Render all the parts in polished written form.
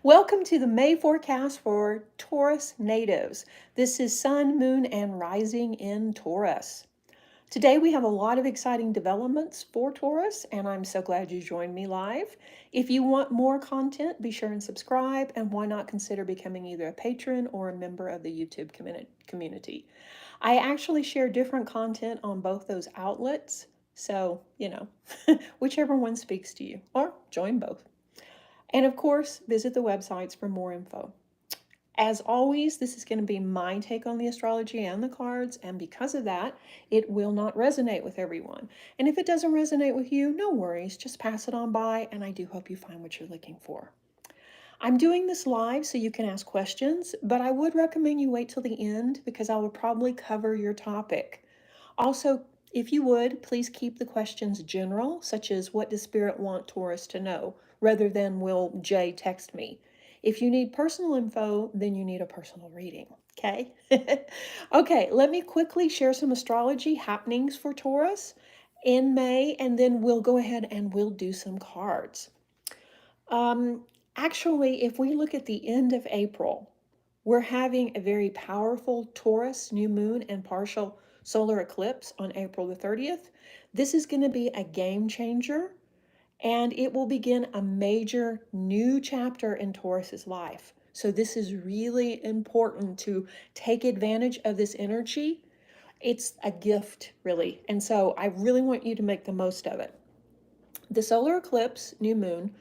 Welcome to the May forecast for Taurus natives. This is Sun, Moon, and Rising in Taurus. Today we have a lot of exciting developments for Taurus, and I'm so glad you joined me live. If you want more content, be sure and subscribe, and why not consider becoming either a patron or a member of the YouTube community. I actually share different content on both those outlets, so, whichever one speaks to you, or join both. And of course, visit the websites for more info. As always, this is going to be my take on the astrology and the cards, and because of that, it will not resonate with everyone. And if it doesn't resonate with you, no worries, just pass it on by, and I do hope you find what you're looking for. I'm doing this live so you can ask questions, but I would recommend you wait till the end because I will probably cover your topic. Also, if you would, please keep the questions general, such as what does Spirit want Taurus to know, rather than will Jay text me. If you need personal info, then you need a personal reading, okay? Okay, let me quickly share some astrology happenings for Taurus in May, and then we'll go ahead and we'll do some cards. Actually, if we look at the end of April, we're having a very powerful Taurus new moon and partial solar eclipse on April the 30th. This is going to be a game changer, and it will begin a major new chapter in Taurus's life. So this is really important to take advantage of this energy. It's a gift, really. And so I really want you to make the most of it. The solar eclipse, new moon,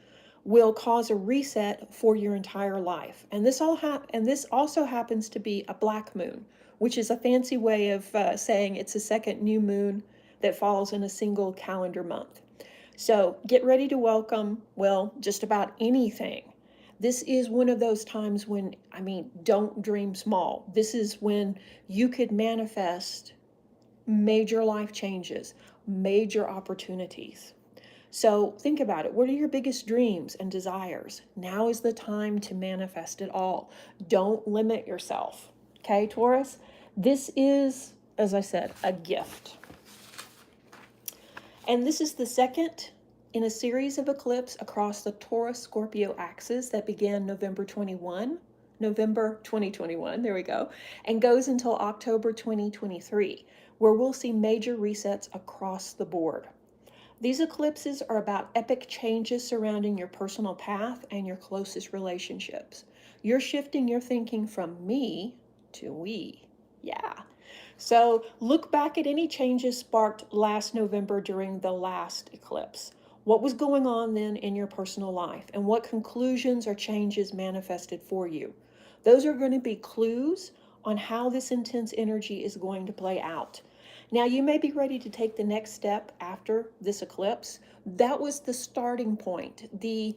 will cause a reset for your entire life. And this also happens to be a black moon, which is a fancy way of saying it's a second new moon that falls in a single calendar month. So get ready to welcome, well, just about anything. This is one of those times when, don't dream small. This is when you could manifest major life changes, major opportunities. So think about it. What are your biggest dreams and desires? Now is the time to manifest it all. Don't limit yourself. Okay, Taurus? This is, as I said, a gift. And this is the second in a series of eclipses across the Taurus-Scorpio axis that began November 2021, there we go, and goes until October 2023, where we'll see major resets across the board. These eclipses are about epic changes surrounding your personal path and your closest relationships. You're shifting your thinking from me to we. Yeah. So look back at any changes sparked last November during the last eclipse. What was going on then in your personal life, and what conclusions or changes manifested for you? Those are going to be clues on how this intense energy is going to play out. Now, you may be ready to take the next step after this eclipse. That was the starting point, the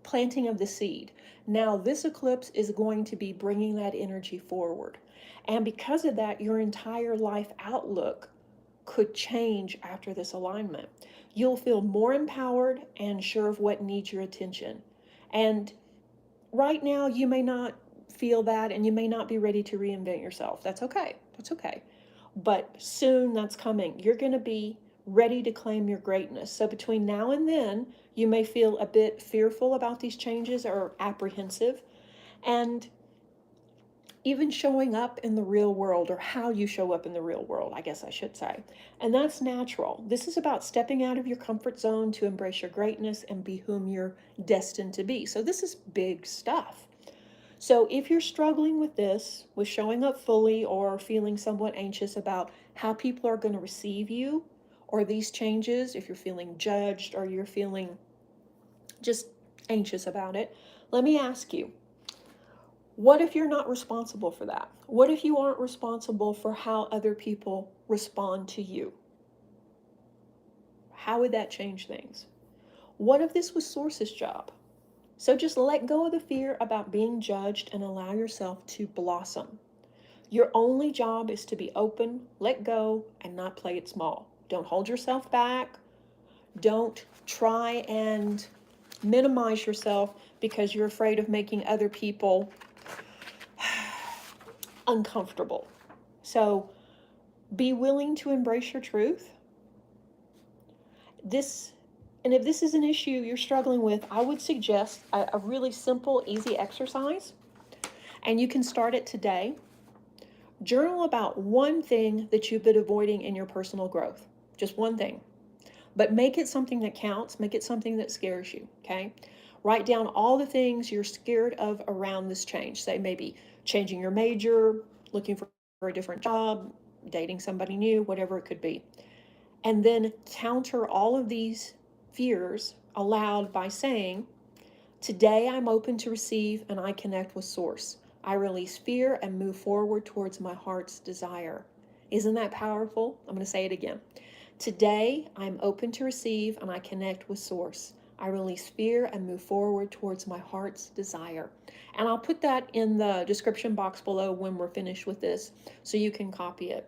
planting of the seed. Now, this eclipse is going to be bringing that energy forward. And because of that, your entire life outlook could change after this alignment. You'll feel more empowered and sure of what needs your attention. And right now, you may not feel that, and you may not be ready to reinvent yourself. That's okay. That's okay. But soon that's coming. You're going to be ready to claim your greatness. So between now and then, you may feel a bit fearful about these changes or apprehensive. And even showing up in the real world, or how you show up in the real world, I guess I should say. And that's natural. This is about stepping out of your comfort zone to embrace your greatness and be whom you're destined to be. So this is big stuff. So if you're struggling with this, with showing up fully, or feeling somewhat anxious about how people are going to receive you or these changes, if you're feeling judged or you're feeling just anxious about it, let me ask you, what if you're not responsible for that? What if you aren't responsible for how other people respond to you? How would that change things? What if this was Source's job? So just let go of the fear about being judged and allow yourself to blossom. Your only job is to be open, let go, and not play it small. Don't hold yourself back. Don't try and minimize yourself because you're afraid of making other people uncomfortable. So be willing to embrace your truth. This And if this is an issue you're struggling with, I would suggest a really simple, easy exercise. And you can start it today. Journal about one thing that you've been avoiding in your personal growth. Just one thing. But make it something that counts. Make it something that scares you, okay? Write down all the things you're scared of around this change. Say maybe changing your major, looking for a different job, dating somebody new, whatever it could be. And then counter all of these fears aloud by saying, today I'm open to receive and I connect with Source. I release fear and move forward towards my heart's desire. Isn't that powerful? I'm going to say it again. Today I'm open to receive and I connect with Source. I release fear and move forward towards my heart's desire. And I'll put that in the description box below when we're finished with this so you can copy it.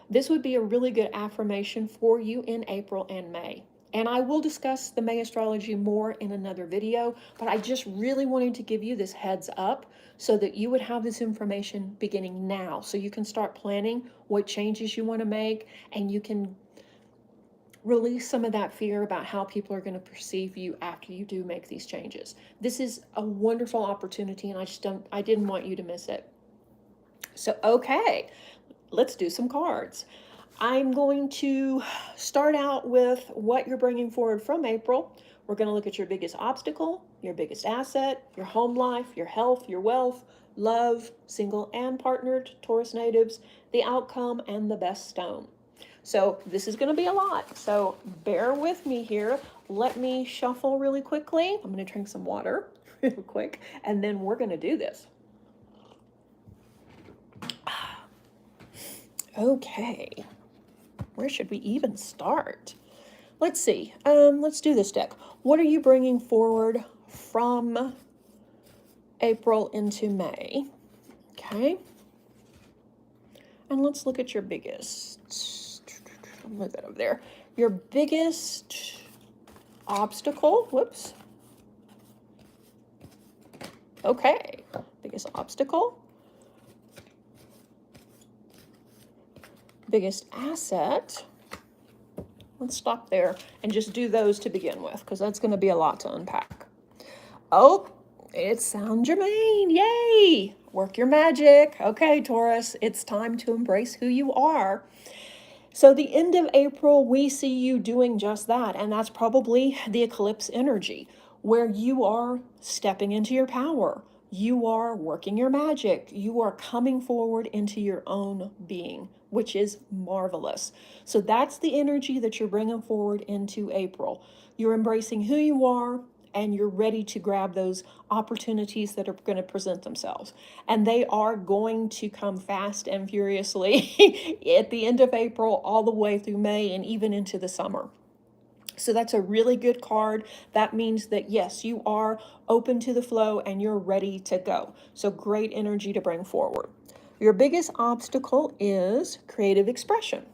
This would be a really good affirmation for you in April and May. And I will discuss the May astrology more in another video, but I just really wanted to give you this heads up so that you would have this information beginning now, so you can start planning what changes you want to make, and you can release some of that fear about how people are going to perceive you after you do make these changes. This is a wonderful opportunity, and I didn't want you to miss it. So, okay, let's do some cards. I'm going to start out with what you're bringing forward from April. We're going to look at your biggest obstacle, your biggest asset, your home life, your health, your wealth, love, single and partnered, Taurus natives, the outcome, and the best stone. So this is going to be a lot. So bear with me here. Let me shuffle really quickly. I'm going to drink some water real quick, and then we're going to do this. Okay, where should we even start? Let's see. Let's do this deck. What are you bringing forward from April into May? Okay. And let's look at your biggest. I'll move that over there. Your biggest obstacle. Whoops. Okay. Biggest obstacle. Biggest asset. Let's stop there and just do those to begin with, because that's going to be a lot to unpack. Oh, it's Saint Germain. Yay! Work your magic. Okay, Taurus, it's time to embrace who you are. So the end of April, we see you doing just that, and that's probably the eclipse energy, where you are stepping into your power. You are working your magic. You are coming forward into your own being, which is marvelous. So that's the energy that you're bringing forward into April. You're embracing who you are, and you're ready to grab those opportunities that are going to present themselves. And they are going to come fast and furiously at the end of April, all the way through May, and even into the summer. So that's a really good card. That means that, yes, you are open to the flow and you're ready to go. So great energy to bring forward. Your biggest obstacle is creative expression.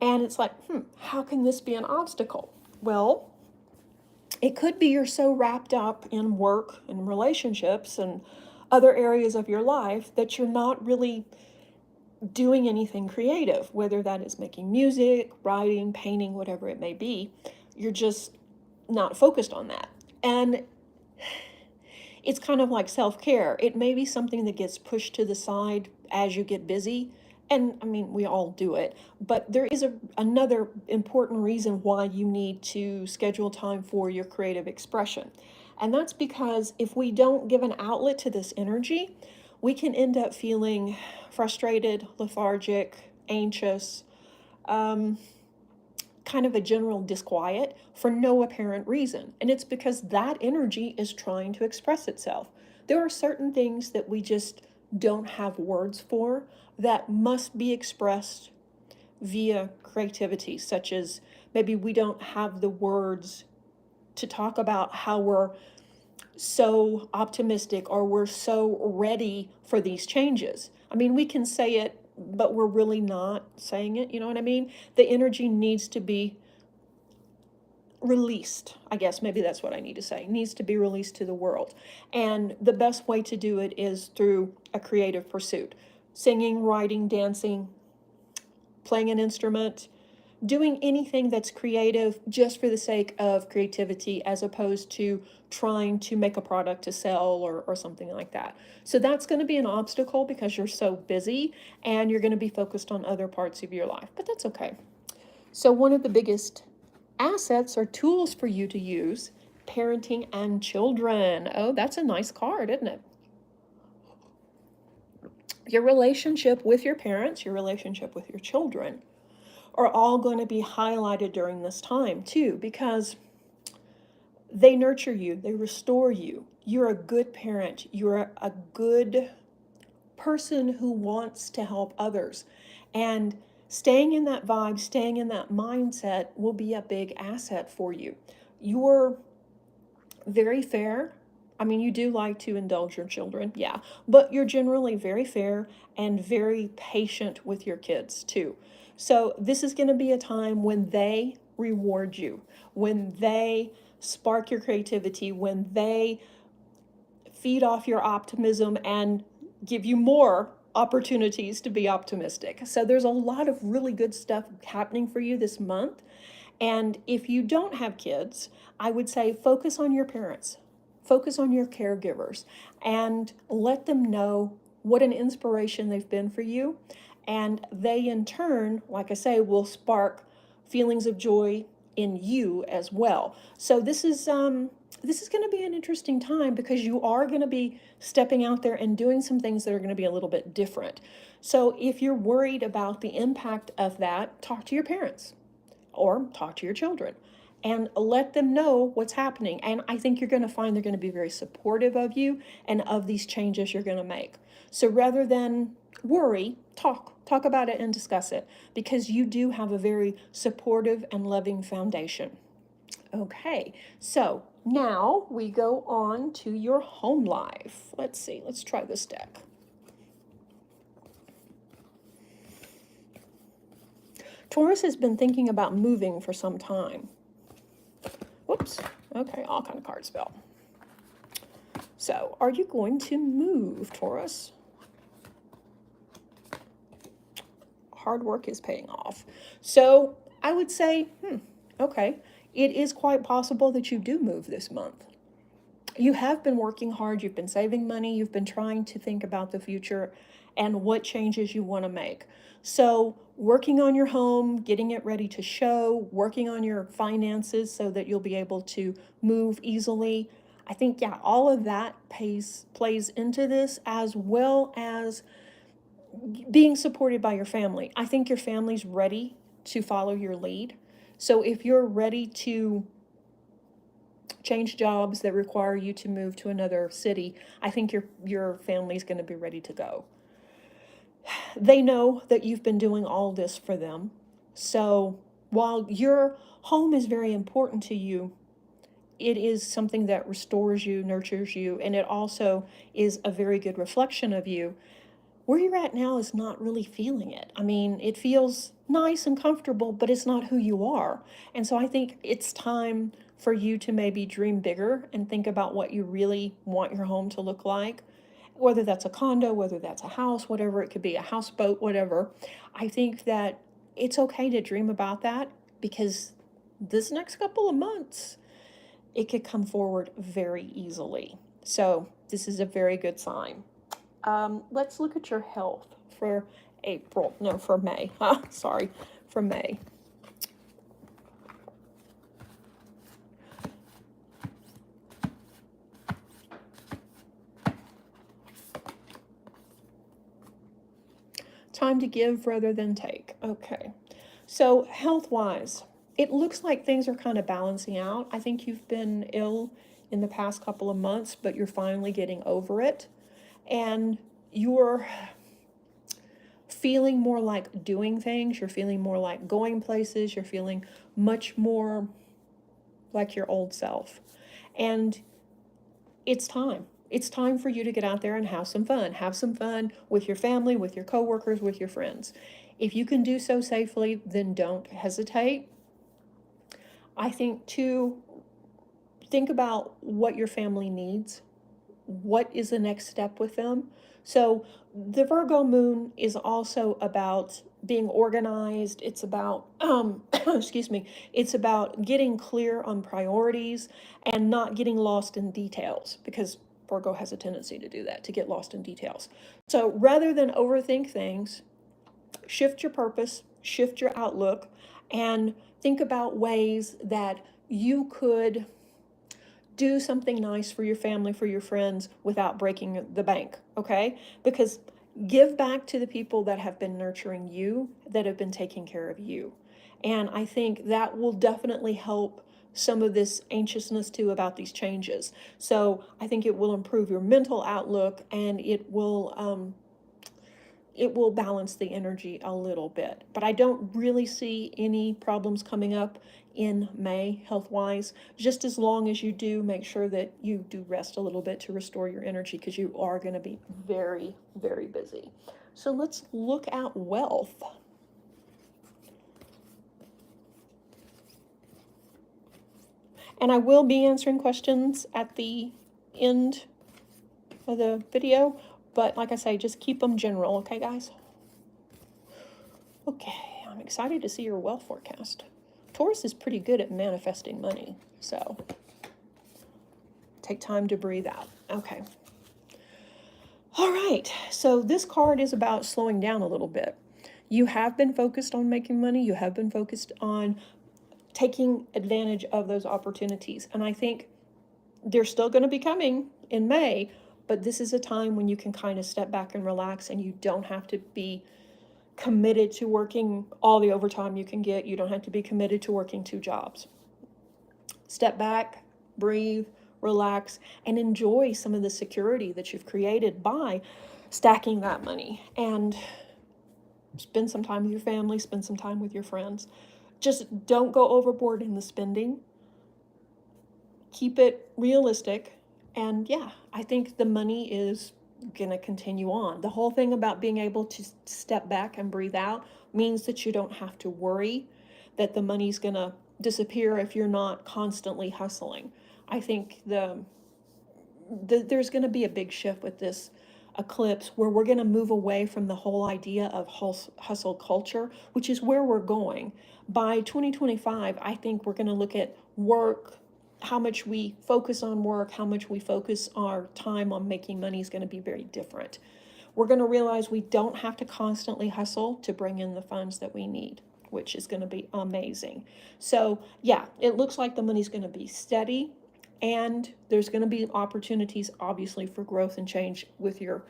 And it's like, how can this be an obstacle? Well, it could be you're so wrapped up in work and relationships and other areas of your life that you're not really doing anything creative, whether that is making music, writing, painting, whatever it may be. You're just not focused on that. And it's kind of like self-care. It may be something that gets pushed to the side as you get busy. And I mean, we all do it, but there is another important reason why you need to schedule time for your creative expression. And that's because if we don't give an outlet to this energy, we can end up feeling frustrated, lethargic, anxious, kind of a general disquiet for no apparent reason. And it's because that energy is trying to express itself. There are certain things that we just don't have words for that must be expressed via creativity, such as maybe we don't have the words to talk about how we're so optimistic or we're so ready for these changes. I mean, we can say it, but we're really not saying it, you know what I mean? The energy needs to be released. I guess maybe that's what I need to say. It needs to be released to the world. And the best way to do it is through a creative pursuit. Singing, writing, dancing, playing an instrument, doing anything that's creative just for the sake of creativity as opposed to trying to make a product to sell or something like that. So that's going to be an obstacle because you're so busy and you're going to be focused on other parts of your life, but that's okay. So one of the biggest assets or tools for you to use, parenting and children. Oh, that's a nice card, isn't it? Your relationship with your parents, your relationship with your children are all going to be highlighted during this time too, because they nurture you, they restore you. You're a good parent, you're a good person who wants to help others. And staying in that vibe, staying in that mindset will be a big asset for you. You're very fair. I mean, you do like to indulge your children, yeah, but you're generally very fair and very patient with your kids too. So this is going to be a time when they reward you, when they spark your creativity, when they feed off your optimism and give you more opportunities to be optimistic. So there's a lot of really good stuff happening for you this month. And if you don't have kids, I would say focus on your parents, focus on your caregivers, and let them know what an inspiration they've been for you. And they, in turn, like I say, will spark feelings of joy in you as well. So this is going to be an interesting time because you are going to be stepping out there and doing some things that are going to be a little bit different. So if you're worried about the impact of that, talk to your parents or talk to your children and let them know what's happening. And I think you're going to find they're going to be very supportive of you and of these changes you're going to make. So rather than worry, talk about it and discuss it, because you do have a very supportive and loving foundation. Okay, so now we go on to your home life. Let's see, let's try this deck. Taurus has been thinking about moving for some time. Whoops, okay, all kind of cards fell. So, are you going to move, Taurus? Hard work is paying off. So, I would say, okay, it is quite possible that you do move this month. You have been working hard, you've been saving money, you've been trying to think about the future and what changes you want to make. So, working on your home, getting it ready to show, working on your finances so that you'll be able to move easily. I think, yeah, all of that plays into this, as well as being supported by your family. I think your family's ready to follow your lead. So if you're ready to change jobs that require you to move to another city, I think your family's going to be ready to go. They know that you've been doing all this for them. So while your home is very important to you, it is something that restores you, nurtures you, and it also is a very good reflection of you. Where you're at now is not really feeling it. I mean, it feels nice and comfortable, but it's not who you are. And so I think it's time for you to maybe dream bigger and think about what you really want your home to look like, whether that's a condo, whether that's a house, whatever it could be, a houseboat, whatever. I think that it's okay to dream about that, because this next couple of months, it could come forward very easily. So this is a very good sign. Let's look at your health for for May. Sorry, for May. Time to give rather than take. Okay. So health-wise, it looks like things are kind of balancing out. I think you've been ill in the past couple of months, but you're finally getting over it. And you're feeling more like doing things. You're feeling more like going places. You're feeling much more like your old self. And it's time. It's time for you to get out there and have some fun. Have some fun with your family, with your coworkers, with your friends. If you can do so safely, then don't hesitate. I think, too, think about what your family needs. What is the next step with them? So the Virgo moon is also about being organized. It's about, excuse me, it's about getting clear on priorities and not getting lost in details, because Virgo has a tendency to do that, to get lost in details. So rather than overthink things, shift your purpose, shift your outlook, and think about ways that you could do something nice for your family, for your friends, without breaking the bank, okay? Because give back to the people that have been nurturing you, that have been taking care of you. And I think that will definitely help some of this anxiousness too about these changes. So I think it will improve your mental outlook, and it will balance the energy a little bit. But I don't really see any problems coming up in May health-wise, just as long as you do make sure that you do rest a little bit to restore your energy, because you are going to be very, very busy. So let's look at wealth. And I will be answering questions at the end of the video, but like I say, just keep them general, okay, guys? Okay, I'm excited to see your wealth forecast. Taurus is pretty good at manifesting money, so take time to breathe out. Okay. All right, so this card is about slowing down a little bit. You have been focused on making money. You have been focused on taking advantage of those opportunities. And I think they're still going to be coming in May, but this is a time when you can kind of step back and relax, and you don't have to be committed to working all the overtime you can get. You don't have to be committed to working 2 jobs. Step back, breathe, relax, and enjoy some of the security that you've created by stacking that money. And spend some time with your family, spend some time with your friends. Just don't go overboard in the spending. Keep it realistic. And yeah, I think the money is gonna continue on. The whole thing about being able to step back and breathe out means that you don't have to worry that the money's gonna disappear if you're not constantly hustling. I think there's gonna be a big shift with this eclipse, where we're gonna move away from the whole idea of hustle culture, which is where we're going. By 2025, I think we're gonna look at work, how much we focus on work, how much we focus our time on making money is going to be very different. We're going to realize we don't have to constantly hustle to bring in the funds that we need, which is going to be amazing. So yeah, it looks like the money's going to be steady, and there's going to be opportunities, obviously, for growth and change with your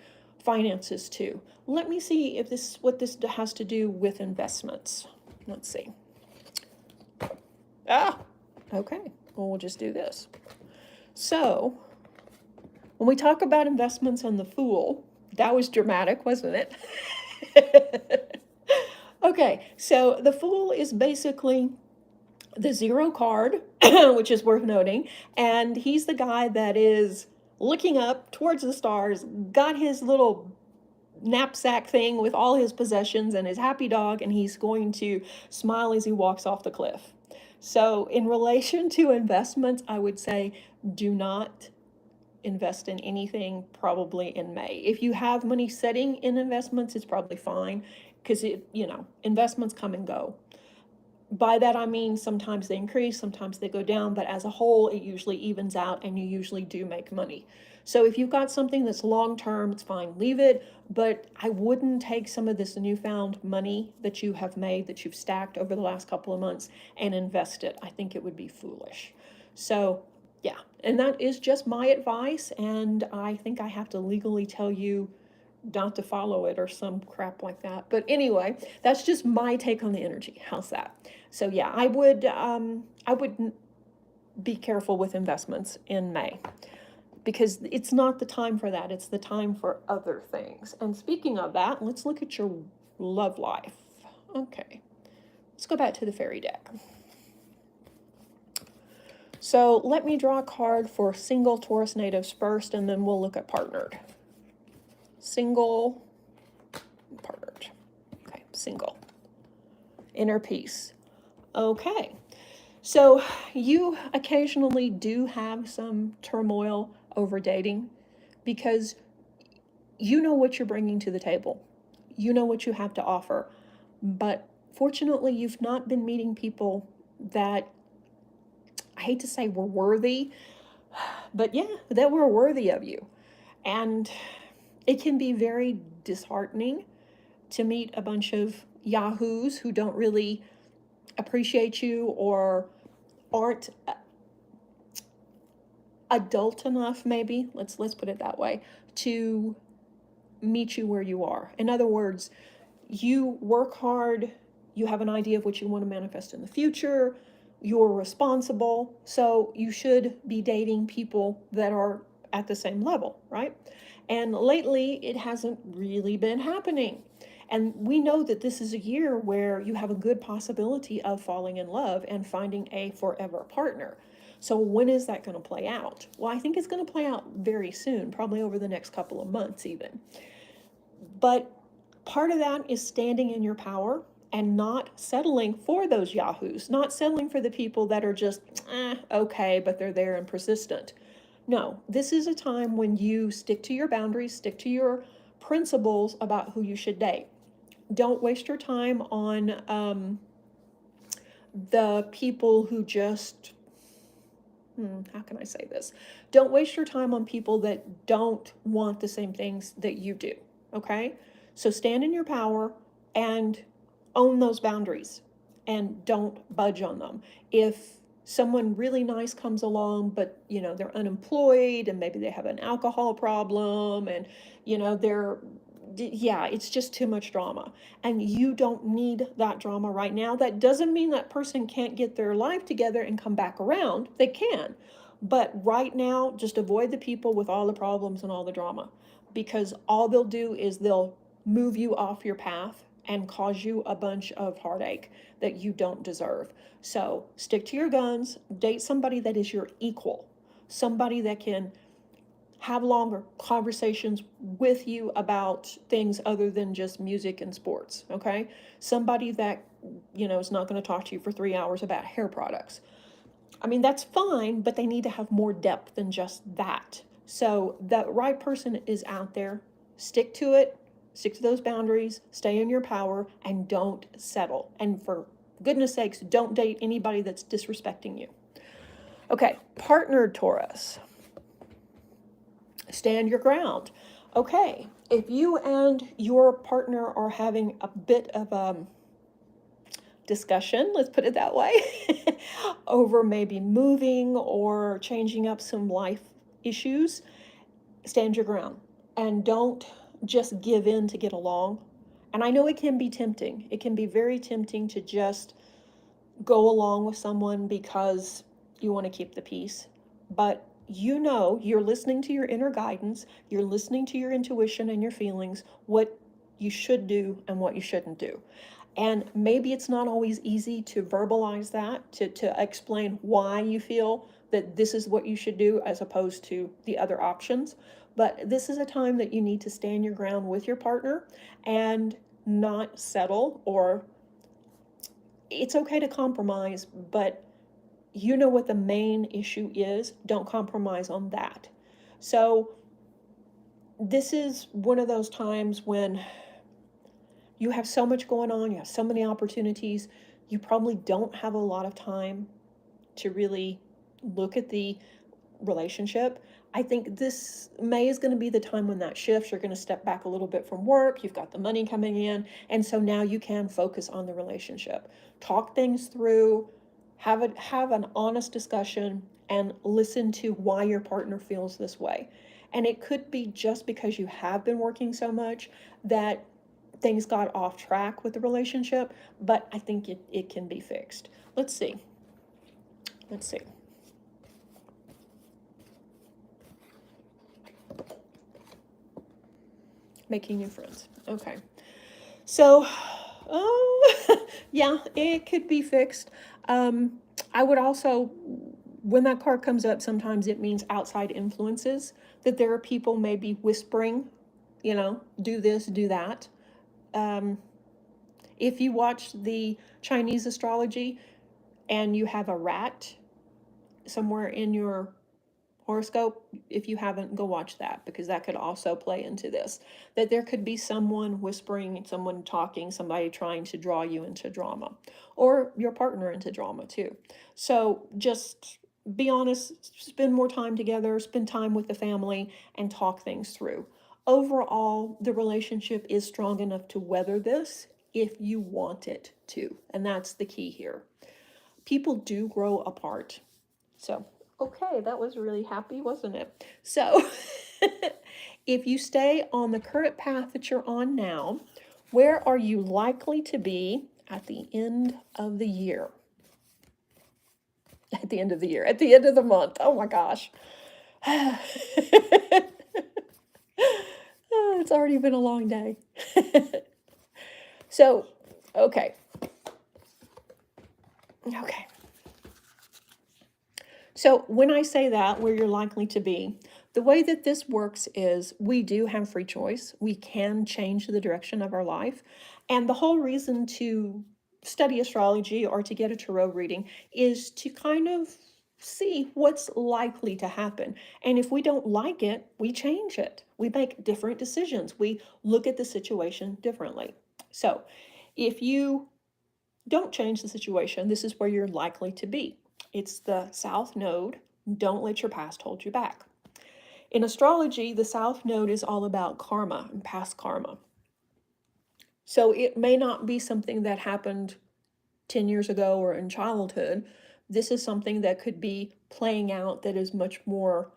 finances too. Let me see if what this has to do with investments. Let's see. Okay. Well, we'll just do this. So, when we talk about investments on the Fool, that was dramatic, wasn't it? Okay, so the Fool is basically the 0 card, which is worth noting, and he's the guy that is looking up towards the stars, got his little knapsack thing with all his possessions and his happy dog, and he's going to smile as he walks off the cliff. So in relation to investments, I would say do not invest in anything probably in May. If you have money setting in investments, it's probably fine, because investments come and go. By that I mean sometimes they increase, sometimes they go down, but as a whole it usually evens out, and you usually do make money. So if you've got something that's long term, it's fine, leave it, but I wouldn't take some of this newfound money that you have made, that you've stacked over the last couple of months, and invest it. I think it would be foolish. So yeah, and that is just my advice, and I think I have to legally tell you not to follow it or some crap like that. But anyway, that's just my take on the energy. How's that? So yeah, I would be careful with investments in May, because it's not the time for that. It's the time for other things. And speaking of that, let's look at your love life. Okay, let's go back to the fairy deck. So let me draw a card for single Taurus natives first, and then we'll look at partnered. Single, partnered. Okay, single. Inner peace. Okay, so you occasionally do have some turmoil over dating, because you know what you're bringing to the table. You know what you have to offer. But fortunately, you've not been meeting people that, I hate to say were worthy, but yeah, that were worthy of you. And it can be very disheartening to meet a bunch of yahoos who don't really appreciate you or aren't adult enough, maybe let's put it that way, to meet you where you are. In other words, you work hard, you have an idea of what you want to manifest in the future, you're responsible, so you should be dating people that are at the same level, right? And lately, it hasn't really been happening. And we know that this is a year where you have a good possibility of falling in love and finding a forever partner. So, when is that going to play out? Well, I think it's going to play out very soon, probably over the next couple of months, even. But part of that is standing in your power and not settling for those yahoos, not settling for the people that are just, okay, but they're there and persistent. No, this is a time when you stick to your boundaries, stick to your principles about who you should date. Don't waste your time on the people who just, how can I say this? Don't waste your time on people that don't want the same things that you do, okay? So stand in your power and own those boundaries and don't budge on them. If someone really nice comes along, but they're unemployed and maybe they have an alcohol problem and they're, yeah, it's just too much drama and you don't need that drama right now. That doesn't mean that person can't get their life together and come back around. They can. But right now, just avoid the people with all the problems and all the drama, because all they'll do is they'll move you off your path and cause you a bunch of heartache that you don't deserve. So stick to your guns, date somebody that is your equal, somebody that can have longer conversations with you about things other than just music and sports, okay? Somebody that, is not going to talk to you for 3 hours about hair products. I mean, that's fine, but they need to have more depth than just that. So the right person is out there. Stick to it, stick to those boundaries, stay in your power, and don't settle. And for goodness sakes, don't date anybody that's disrespecting you. Okay, partnered Taurus. Stand your ground. Okay, if you and your partner are having a bit of a discussion, let's put it that way, over maybe moving or changing up some life issues, stand your ground and don't just give in to get along. And I know it can be tempting. It can be very tempting to just go along with someone because you want to keep the peace. But you're listening to your inner guidance, you're listening to your intuition and your feelings, what you should do and what you shouldn't do. And maybe it's not always easy to verbalize that, to explain why you feel that this is what you should do as opposed to the other options. But this is a time that you need to stand your ground with your partner and not settle, or it's okay to compromise, but you know what the main issue is. Don't compromise on that. So this is one of those times when you have so much going on, you have so many opportunities, you probably don't have a lot of time to really look at the relationship. I think this May is going to be the time when that shifts. You're going to step back a little bit from work. You've got the money coming in. And so now you can focus on the relationship. Talk things through, have an honest discussion, and listen to why your partner feels this way. And it could be just because you have been working so much that things got off track with the relationship, but I think it can be fixed. Let's see. Making new friends. Okay. So, yeah, it could be fixed. I would also, when that card comes up, sometimes it means outside influences, that there are people maybe whispering, do this, do that. If you watch the Chinese astrology and you have a rat somewhere in your horoscope. If you haven't, go watch that, because that could also play into this. That there could be someone whispering, someone talking, somebody trying to draw you into drama, or your partner into drama too. So just be honest, spend more time together, spend time with the family, and talk things through. Overall, the relationship is strong enough to weather this if you want it to. And that's the key here. People do grow apart. So, okay, that was really happy, wasn't it? So, if you stay on the current path that you're on now, where are you likely to be at the end of the year? At the end of the year, at the end of the month. Oh my gosh. Oh, it's already been a long day. So, okay. Okay. So when I say that, where you're likely to be, the way that this works is we do have free choice. We can change the direction of our life. And the whole reason to study astrology or to get a tarot reading is to kind of see what's likely to happen. And if we don't like it, we change it. We make different decisions. We look at the situation differently. So if you don't change the situation, this is where you're likely to be. It's the South Node. Don't let your past hold you back. In astrology, the South Node is all about karma and past karma. So it may not be something that happened 10 years ago or in childhood. This is something that could be playing out that is much more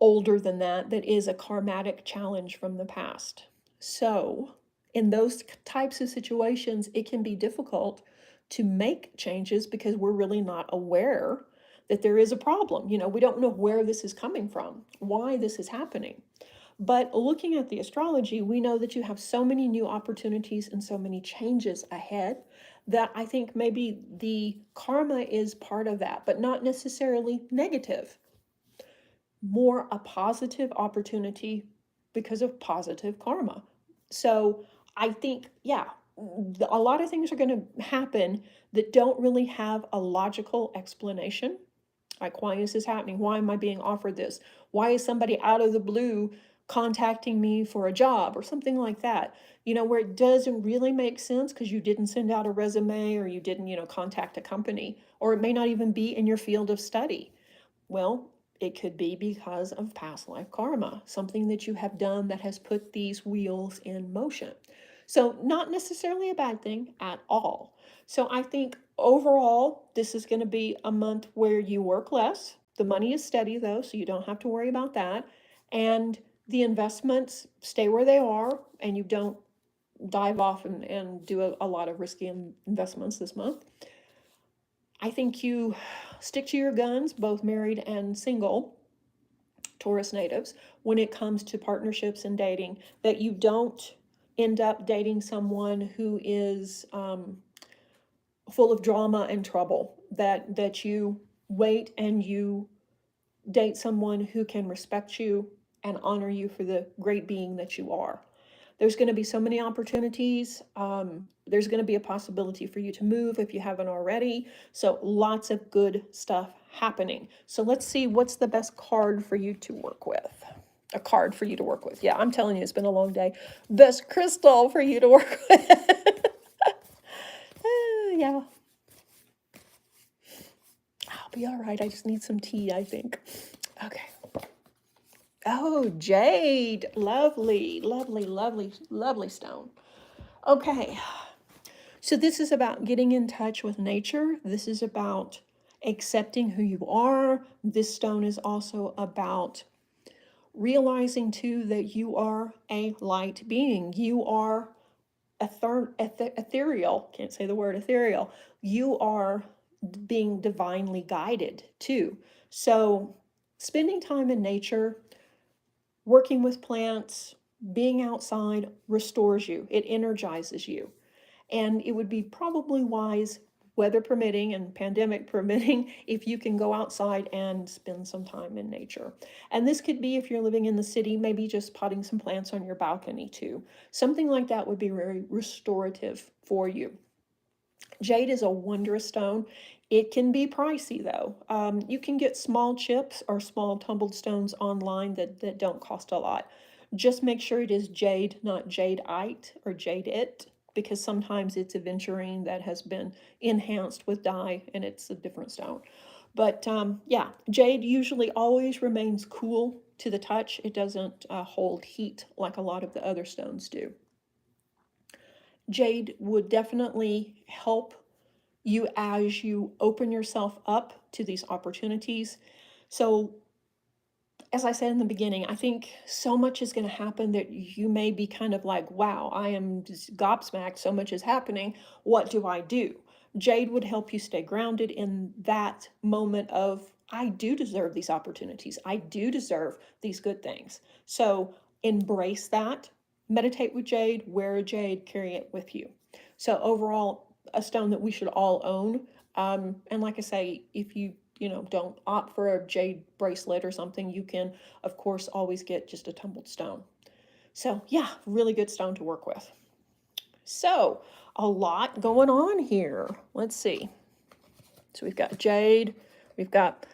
older than that, that is a karmatic challenge from the past. So in those types of situations, it can be difficult to make changes because we're really not aware that there is a problem. You know, we don't know where this is coming from, why this is happening. But looking at the astrology, we know that you have so many new opportunities and so many changes ahead that I think maybe the karma is part of that, but not necessarily negative. More a positive opportunity because of positive karma. So I think, yeah, a lot of things are going to happen that don't really have a logical explanation. Like, why is this happening? Why am I being offered this? Why is somebody out of the blue contacting me for a job or something like that? You know, where it doesn't really make sense because you didn't send out a resume or you didn't, contact a company, or it may not even be in your field of study. Well, it could be because of past life karma, something that you have done that has put these wheels in motion. So, not necessarily a bad thing at all. So, I think overall, this is going to be a month where you work less. The money is steady, though, so you don't have to worry about that. And the investments stay where they are, and you don't dive off and do a lot of risky investments this month. I think you stick to your guns, both married and single, Taurus natives, when it comes to partnerships and dating, that you don't end up dating someone who is full of drama and trouble, that you wait and you date someone who can respect you and honor you for the great being that you are. There's going to be so many opportunities. There's going to be a possibility for you to move if you haven't already. So lots of good stuff happening. So let's see what's the best card for you to work with. A card for you to work with. Yeah, I'm telling you, it's been a long day. Best crystal for you to work with. Yeah. I'll be all right. I just need some tea, I think. Okay. Oh, jade. Lovely, lovely, lovely, lovely stone. Okay. So this is about getting in touch with nature. This is about accepting who you are. This stone is also about realizing too that you are a light being. You are ethereal. Can't say the word ethereal. You are being divinely guided too. So spending time in nature, working with plants, being outside restores you. It energizes you. And it would be probably wise, weather permitting and pandemic permitting, if you can go outside and spend some time in nature. And this could be, if you're living in the city, maybe just potting some plants on your balcony too. Something like that would be very restorative for you. Jade is a wondrous stone. It can be pricey though. You can get small chips or small tumbled stones online that don't cost a lot. Just make sure it is jade, not jadeite or jadeite, because sometimes it's aventurine that has been enhanced with dye and it's a different stone. But yeah, jade usually always remains cool to the touch. It doesn't hold heat like a lot of the other stones do. Jade would definitely help you as you open yourself up to these opportunities. So, as I said in the beginning, I think so much is going to happen that you may be kind of like, wow, I am just gobsmacked. So much is happening. What do I do? Jade would help you stay grounded in that moment of, I do deserve these opportunities. I do deserve these good things. So embrace that. Meditate with jade, wear a jade, carry it with you. So overall, a stone that we should all own. And like I say, if you don't opt for a jade bracelet or something, you can, of course, always get just a tumbled stone. So yeah, really good stone to work with. So a lot going on here. Let's see. So we've got jade, we've got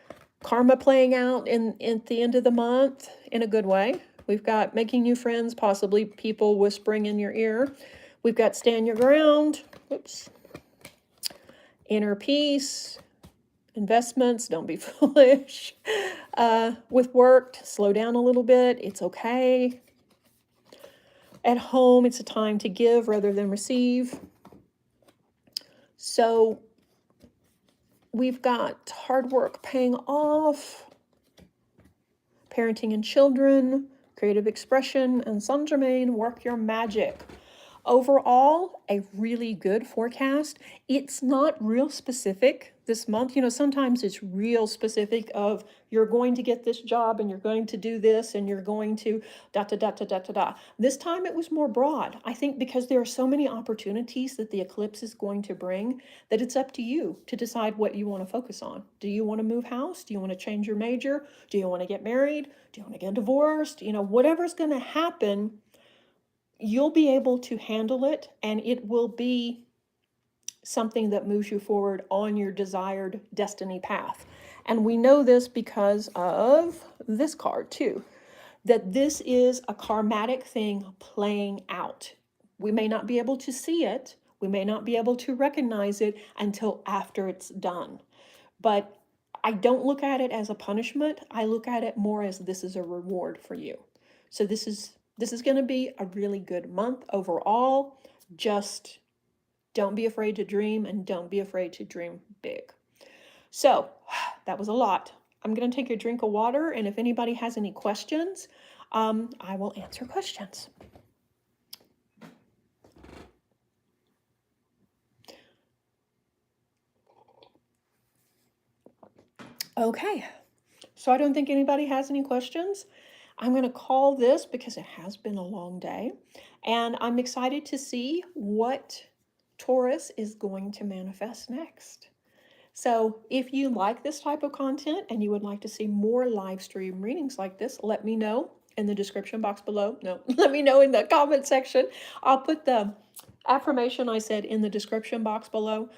karma playing out in the end of the month in a good way. We've got making new friends, possibly people whispering in your ear. We've got stand your ground. Whoops. Inner peace. Investments, don't be foolish. With work, slow down a little bit. It's okay. At home, it's a time to give rather than receive. So we've got hard work paying off, parenting and children, creative expression, and Saint Germain, work your magic. Overall, a really good forecast. It's not real specific this month. Sometimes it's real specific of you're going to get this job and you're going to do this and you're going to da da da da da da da. This time it was more broad. I think because there are so many opportunities that the eclipse is going to bring that it's up to you to decide what you want to focus on. Do you want to move house? Do you want to change your major? Do you want to get married? Do you want to get divorced? Whatever's going to happen, you'll be able to handle it, and it will be something that moves you forward on your desired destiny path. And we know this because of this card too, that this is a karmatic thing playing out. We may not be able to see it, we may not be able to recognize it until after it's done. But I don't look at it as a punishment. I look at it more as this is a reward for you. So this is going to be a really good month overall. Just don't be afraid to dream, and don't be afraid to dream big. So that was a lot. I'm going to take a drink of water, and if anybody has any questions, I will answer questions. Okay, so I don't think anybody has any questions. I'm going to call this because it has been a long day, and I'm excited to see what Taurus is going to manifest next. So if you like this type of content and you would like to see more live stream readings like this, let me know in the description box below. No, let me know in the comment section. I'll put the affirmation I said in the description box below.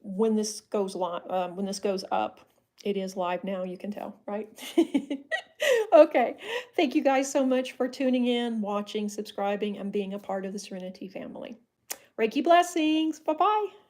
When this goes live, when this goes up, it is live now, you can tell, right? Okay. Thank you guys so much for tuning in, watching, subscribing, and being a part of the Serenity family. Reiki blessings. Bye-bye.